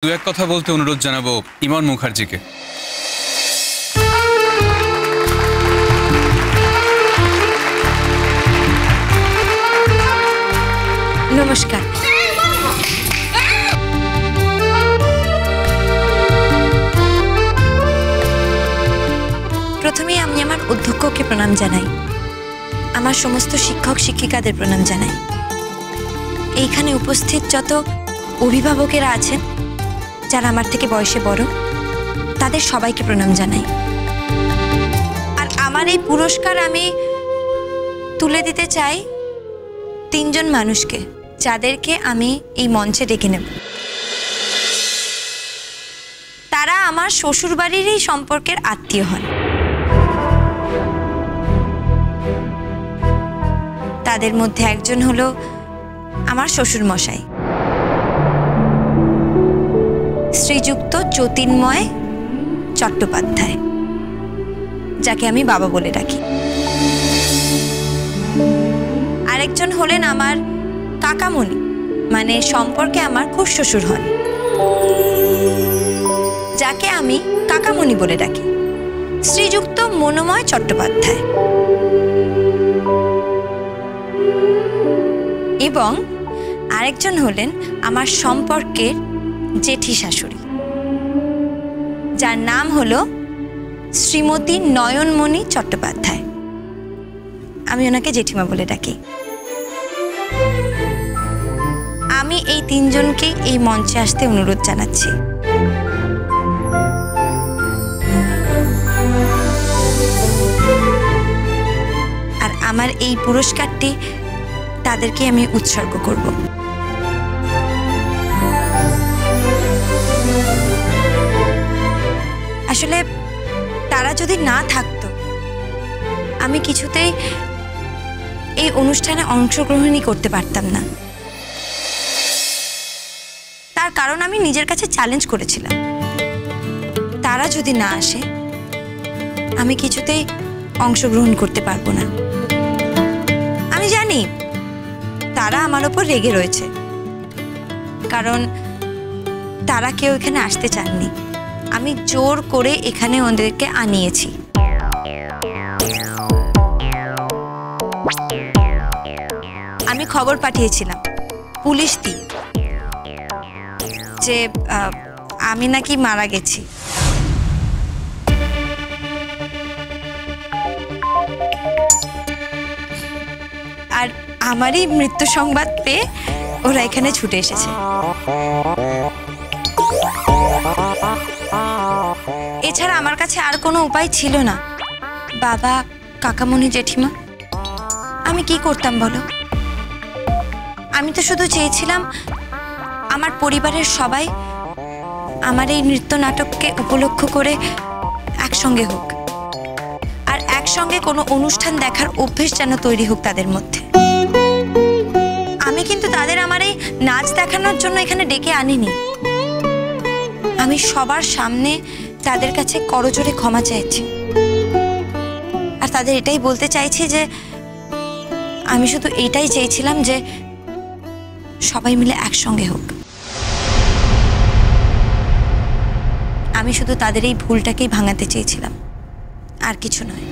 দু এক কথা বলতে অনুরোধ জানাবো ইমন মুখার্জিকে। নমস্কার। প্রথমেই আমি আমার অধ্যক্ষকে প্রণাম জানাই, আমার সমস্ত শিক্ষক শিক্ষিকাদের প্রণাম জানাই, এইখানে উপস্থিত যত অভিভাবকেরা আছেন যারা আমার থেকে বয়সে বড় তাদের সবাইকে প্রণাম জানাই। আর আমার এই পুরস্কার আমি তুলে দিতে চাই তিনজন মানুষকে, যাদেরকে আমি এই মঞ্চে ডেকে নেব। তারা আমার শ্বশুরবাড়িরই সম্পর্কের আত্মীয় হন। তাদের মধ্যে একজন হলো আমার শ্বশুর মশাই, শ্রীযুক্ত জ্যোতির্ময় চট্টোপাধ্যায়, যাকে আমি বাবা বলে ডাকি। আরেকজন হলেন আমার কাকামণি, মানে সম্পর্কে আমার খুব শ্বশুর হন, যাকে আমি কাকামণি বলে ডাকি, শ্রীযুক্ত মনোময় চট্টোপাধ্যায়। এবং আরেকজন হলেন আমার সম্পর্কের জেঠি শাশুড়ি, যার নাম হলো শ্রীমতী নয়নমণি চট্টোপাধ্যায়। আমি ওনাকে জেঠিমা বলে ডাকি। আমি এই তিনজনকে এই মঞ্চে আসতে অনুরোধ জানাচ্ছি। আর আমার এই পুরস্কারটি তাদেরকে আমি উৎসর্গ করব। আসলে তারা যদি না থাকতো আমি কিছুতেই এই অনুষ্ঠানে অংশগ্রহণই করতে পারতাম না। তার কারণ আমি নিজের কাছে চ্যালেঞ্জ করেছিলাম, তারা যদি না আসে আমি কিছুতেই অংশগ্রহণ করতে পারবো না। আমি জানি তারা আমার ওপর রেগে রয়েছে, কারণ তারা কেউ এখানে আসতে চাননি। আমি জোর করে এখানে ওদেরকে আনিয়েছি। আমি খবর পাঠিয়েছিলাম পুলিশ দিয়ে যে আমি নাকি মারা গেছি। আর আমারই মৃত্যু সংবাদ পেয়ে ওরা এখানে ছুটে এসেছে। এছাড়া আমার কাছে আর কোনো উপায় ছিল না। বাবা, কাকামণি, জেঠিমা, আমি কি করতাম বলো? আমি তো শুধু চেয়েছিলাম আমার পরিবারের সবাই আমার এই নৃত্য নাটককে উপলক্ষ করে একসঙ্গে হোক, আর একসঙ্গে কোনো অনুষ্ঠান দেখার অভ্যেস যেন তৈরি হোক তাদের মধ্যে। আমি কিন্তু তাদের আমার এই নাচ দেখানোর জন্য এখানে ডেকে আনিনি। আমি সবার সামনে তাদের কাছে করজোড়ে ক্ষমা চাইছি, আর তাদের এটাই বলতে চাইছি যে আমি শুধু এইটাই চেয়েছিলাম যে সবাই মিলে একসঙ্গে হোক। আমি শুধু তাদের এই ভুলটাকেই ভাঙাতে চেয়েছিলাম, আর কিছু নয়।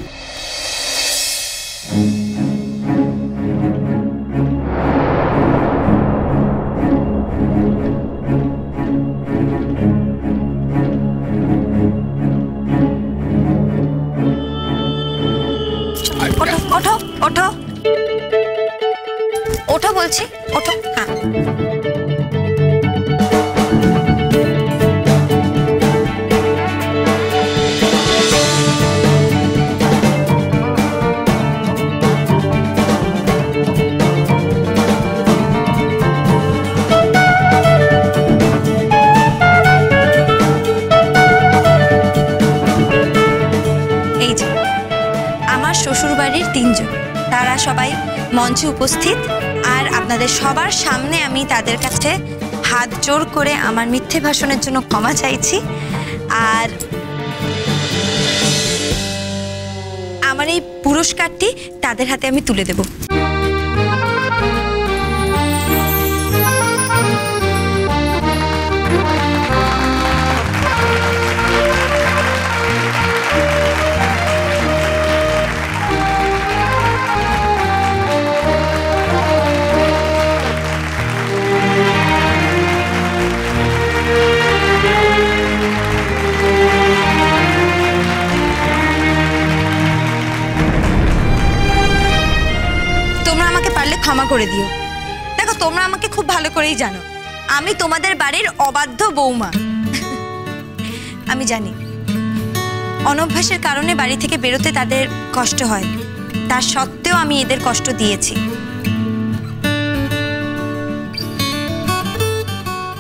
ওঠো ওঠো ওঠো বলছি, ওঠো। হ্যাঁ, এই যে আমার শ্বশুরবাড়ির তিনজন, তারা সবাই মঞ্চে উপস্থিত। আর আপনাদের সবার সামনে আমি তাদের কাছে হাত জোর করে আমার মিথ্যে ভাষণের জন্য ক্ষমা চাইছি। আর আমার এই পুরস্কারটি তাদের হাতে আমি তুলে দেব। করে দিও। দেখো, তোমরা আমাকে খুব ভালো করেই জানো, আমি তোমাদের বাড়ির অবাধ্য বৌমা। আমি জানি অনভ্যাসের কারণে বাড়ি থেকে বেরোতে তাদের কষ্ট হয়, তার সত্ত্বেও আমি এদের কষ্ট দিয়েছি।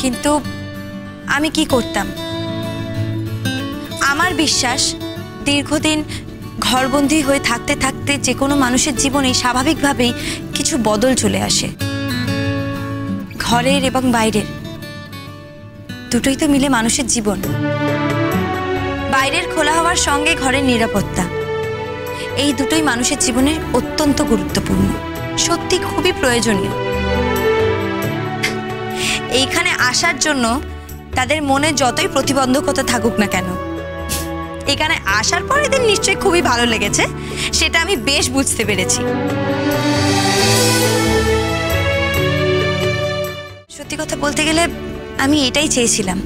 কিন্তু আমি কি করতাম? আমার বিশ্বাস দীর্ঘদিন ঘরবন্দি হয়ে থাকতে থাকতে যে কোনো মানুষের জীবনে স্বাভাবিকভাবেই কিছু বদল চলে আসে। ঘরের এবং বাইরের দুটোই তো মিলে মানুষের জীবন। বাইরের খোলা হওয়ার সঙ্গে ঘরের নিরাপত্তা, এই দুটোই মানুষের জীবনে অত্যন্ত গুরুত্বপূর্ণ, সত্যি খুবই প্রয়োজনীয়। এইখানে আসার জন্য তাদের মনে যতই প্রতিবন্ধকতা থাকুক না কেন, এখানে আসার পর এদের নিশ্চয়ই খুবই ভালো লেগেছে, সেটা আমি বেশ বুঝতে পেরেছি। সত্যি কথা বলতে গেলে আমি এটাই চেয়েছিলাম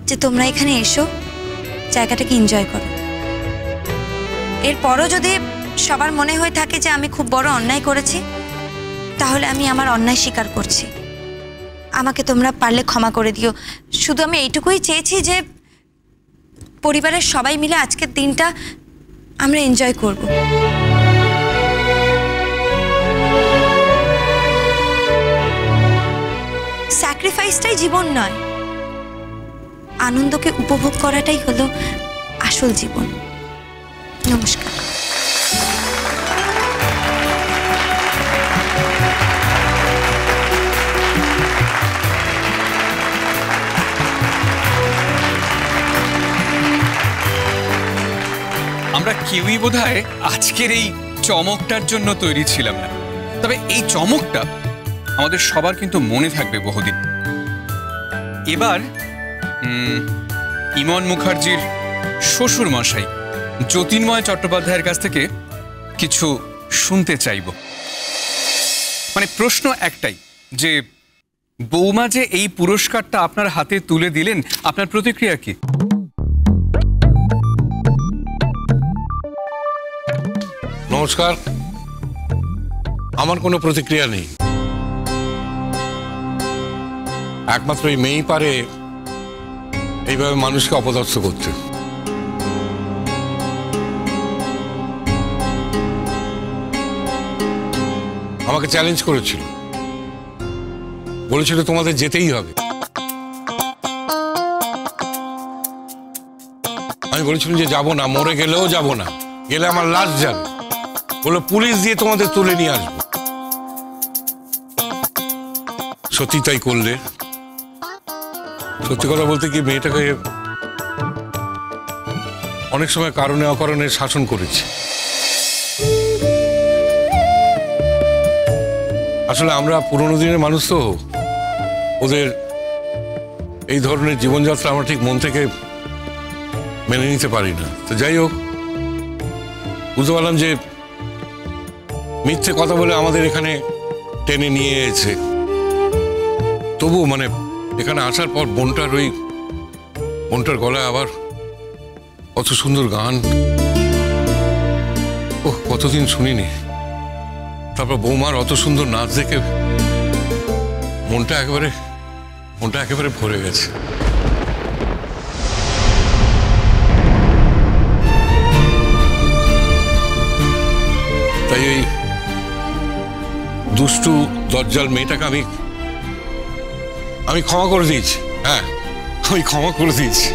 যে তোমরা এখানে এসো, জায়গাটাকে এনজয় করো। এরপরও যদি সবার মনে হয়ে থাকে যে আমি খুব বড় অন্যায় করেছি, তাহলে আমি আমার অন্যায় স্বীকার করছি। আমাকে তোমরা পারলে ক্ষমা করে দিও। শুধু আমি এইটুকুই চেয়েছি যে পরিবারের সবাই মিলে আজকের দিনটা আমরা এনজয় করব। স্যাক্রিফাইসটাই জীবন নয়, আনন্দকে উপভোগ করাটাই হলো আসল জীবন। নমস্কার। আমরা কেউই বোধহয় আজকের এই চমকটার জন্য তৈরি ছিলাম না, তবে এই চমকটা আমাদের সবার কিন্তু মনে থাকবে বহুদিন। এবার ইমন মুখার্জির শ্বশুর মশাই যতীন্ময় চট্টোপাধ্যায়ের কাছ থেকে কিছু শুনতে চাইব। মানে প্রশ্ন একটাই, যে বৌমা যে এই পুরস্কারটা আপনার হাতে তুলে দিলেন, আপনার প্রতিক্রিয়া কি? নমস্কার, আমার কোনো প্রতিক্রিয়া নেই। একমাত্র এই মেয়েই পারে এইভাবে মানুষকে অপদস্থ করতে। আমাকে চ্যালেঞ্জ করেছিল, বলেছিল তোমাদের যেতেই হবে। আমি বলেছিলাম যে যাবো না, মরে গেলেও যাবো না, গেলে আমার লাশ যাবে। বলে পুলিশ দিয়ে তোমাদের তুলে নিয়ে আসবো। সত্যি তাই করলে। সত্যি কথা বলতে কি, মেয়েটাকে অনেক সময় কারণে অকারণে শাসন করেছে। আসলে আমরা পুরোনো দিনের মানুষ তো, ওদের এই ধরনের জীবনযাত্রা আমরা ঠিক মন থেকে মেনে নিতে পারি না। তো যাই হোক, বুঝতে পারলাম যে মিথ্যে কথা বলে আমাদের এখানে টেনে নিয়ে এসেছে। তবু মানে এখানে আসার পর বোনটার গলায় আবার কত সুন্দর গান, ওহ কতদিন শুনিনি। তারপর বৌমার অত সুন্দর নাচ দেখে মনটা একেবারে ভরে গেছে। তাই ওই দুষ্টু দজ্জাল মেয়েটাকে আমি ক্ষমা করে দিয়েছি। হ্যাঁ, আমি ক্ষমা করে দিয়েছি।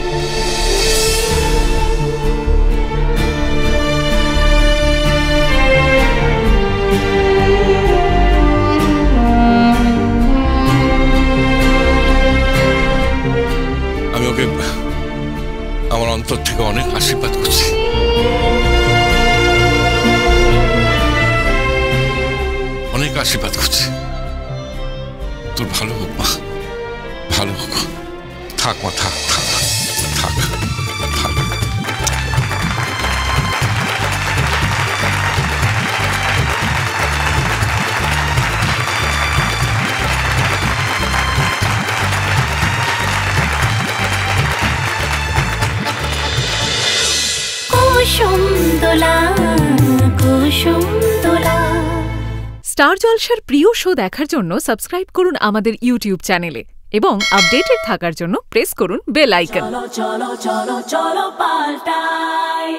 আমি ওকে আমার অন্তর থেকে অনেক আশীর্বাদ করছি। অনেক আশীর্বাদ করছি। তোর ভালো হোক মা, ভালো হোক। থাক মা, থাক থাক থাক থাক। কুসুম দোলা কুসুম দোলা। স্টার জলসার প্রিয় শো দেখার জন্য সাবস্ক্রাইব করুন আমাদের ইউটিউব চ্যানেলে এবং আপডেটেড থাকার জন্য প্রেস করুন বেল আইকন। চলো চলো চলো চলো পাল্টাই।